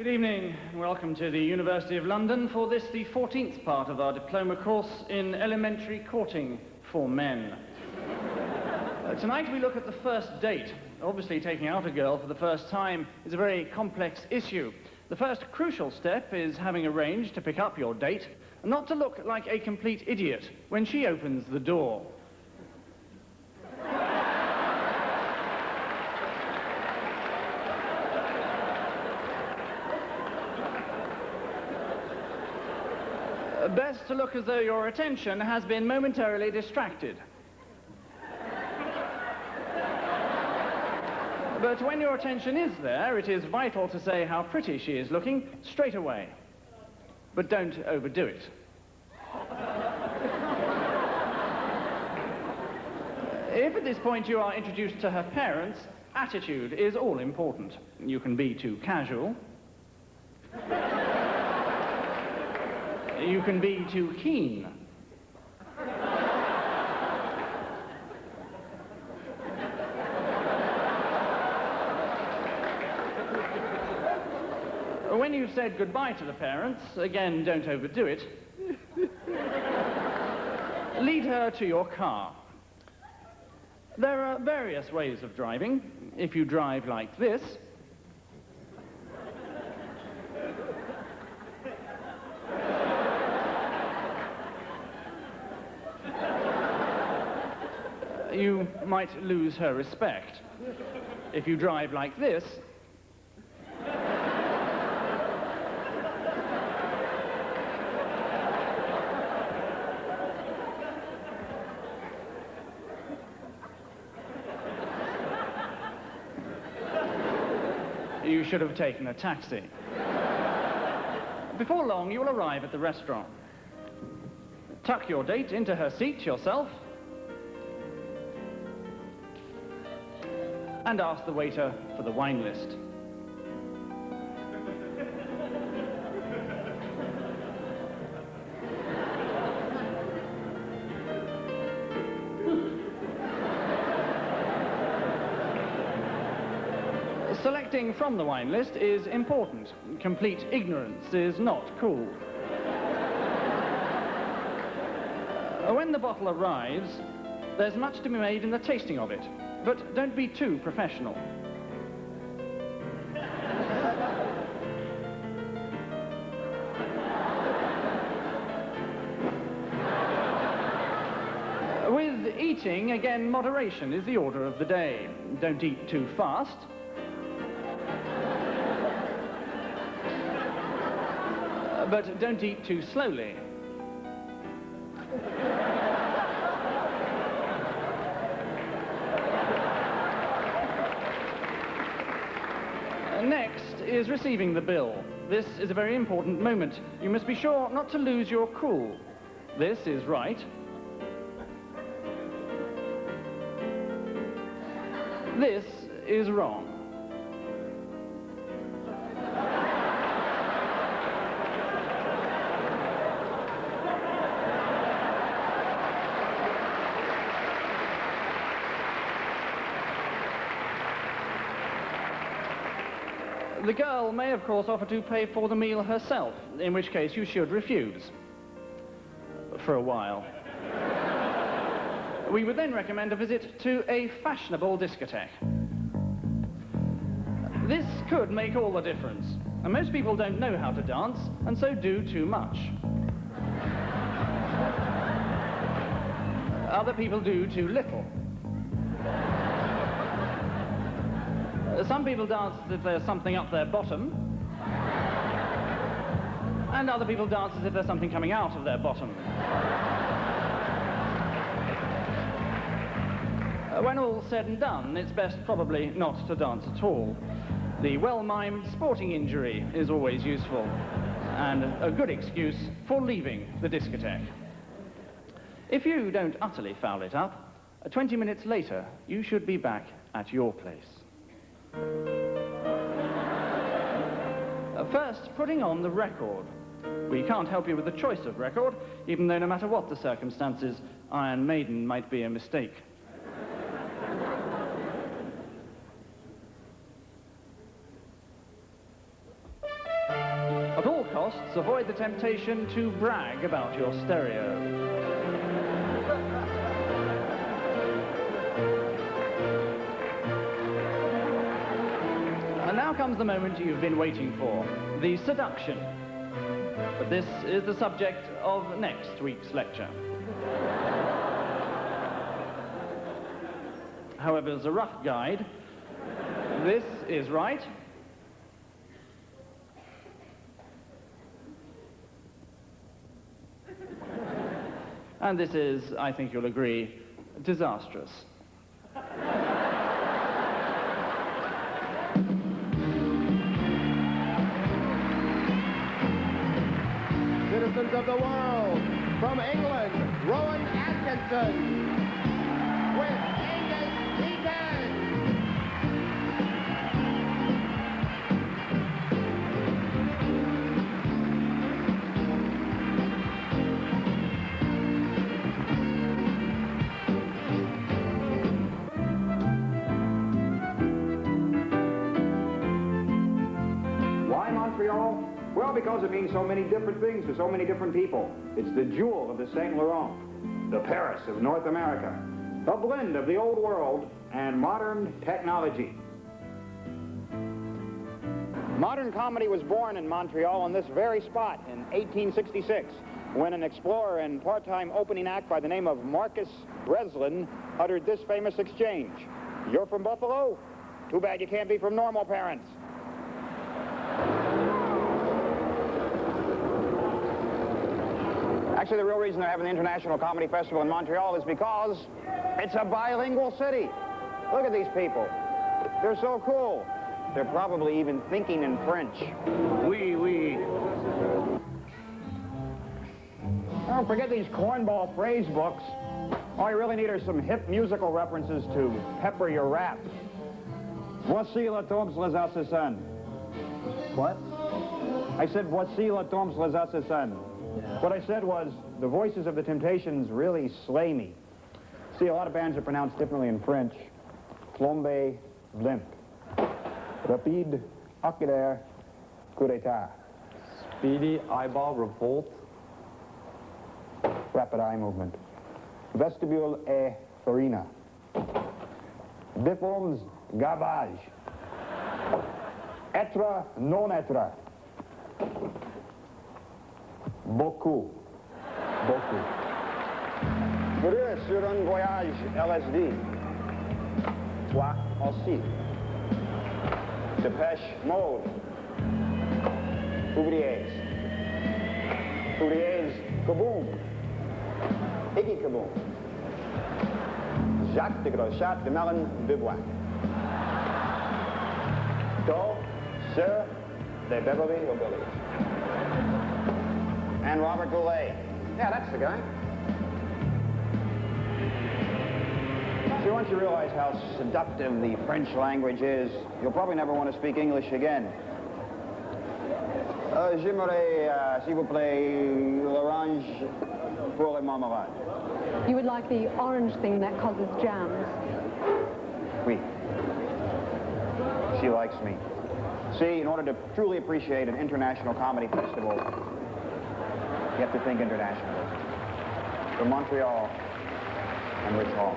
Good evening, and welcome to the University of London for this, the 14th part of our diploma course in elementary courting for men. Tonight we look at the first date. Obviously, taking out a girl for the first time is a very complex issue. The first crucial step is having arranged to pick up your date and not to look like a complete idiot when she opens the door. Best to look as though your attention has been momentarily distracted. But when your attention is there, it is vital to say how pretty she is looking straight away. But don't overdo it. If at this point you are introduced to her parents, attitude is all important. You can be too casual. You can be too keen. When you've said goodbye to the parents, again, don't overdo it. Lead her to your car. There are various ways of driving. If you drive like this, you might lose her respect. If you drive like this, you should have taken a taxi. Before long, you will arrive at the restaurant. Tuck your date into her seat yourself and ask the waiter for the wine list. Selecting from the wine list is important. Complete ignorance is not cool. When the bottle arrives, there's much to be made in the tasting of it, but don't be too professional. With eating, again, moderation is the order of the day. Don't eat too fast. But don't eat too slowly. Next is receiving the bill. This is a very important moment. You must be sure not to lose your cool. This is right. This is wrong. The girl may, of course, offer to pay for the meal herself, in which case you should refuse. For a while. We would then recommend a visit to a fashionable discotheque. This could make all the difference. And most people don't know how to dance, and so do too much. Other people do too little. Some people dance as if there's something up their bottom, and other people dance as if there's something coming out of their bottom. When all's said and done, it's best probably not to dance at all. The well-mimed sporting injury is always useful, and a good excuse for leaving the discotheque. If you don't utterly foul it up, 20 minutes later, you should be back at your place. First, putting on the record. We can't help you with the choice of record, even though no matter what the circumstances, Iron Maiden might be a mistake. hosts, avoid the temptation to brag about your stereo. And now comes the moment you've been waiting for, the seduction. But this is the subject of next week's lecture. However, as a rough guide, this is right. And this is, I think you'll agree, disastrous. Citizens of the world, from England, Rowan Atkinson, with Why Montreal? Well, because it means so many different things to so many different people. It's the jewel of the St. Laurent, the Paris of North America, a blend of the old world and modern technology. Modern comedy was born in Montreal on this very spot in 1866, when an explorer and part-time opening act by the name of Marcus Breslin uttered this famous exchange: "You're from Buffalo? Too bad you can't be from normal parents." Actually, the real reason they're having the International Comedy Festival in Montreal is because it's a bilingual city. Look at these people. They're so cool. They're probably even thinking in French. Oui, oui. Oh, forget these cornball phrase books. All you really need are some hip musical references to pepper your rap. Voici la tombes les assassins. What? I said, voici la tombes les assassins. What I said was, the voices of the Temptations really slay me. See, a lot of bands are pronounced differently in French. Plombe, limp. Rapide, oculaire, coup d'état. Speedy eyeball revolt. Rapid eye movement. Vestibule et farina. Difforms, gavage. Être, non être. Beaucoup. Beaucoup. Curieux sur un voyage LSD. Toi aussi. Dépêche mode. Ouvriers. Ouvriers, kaboom. Iggy kaboom. Jacques de Groschat de Mellon de Bois. Do, Sir, de Beverly Hillbillies. And Robert Goulet. Yeah, that's the guy. See, once you realize how seductive the French language is, you'll probably never want to speak English again. J'aimerais, s'il vous plaît, l'orange pour les marmalades. You would like the orange thing that causes jams. Oui. She likes me. See, in order to truly appreciate an international comedy festival, you have to think internationally. From Montreal, I'm Rich Hall.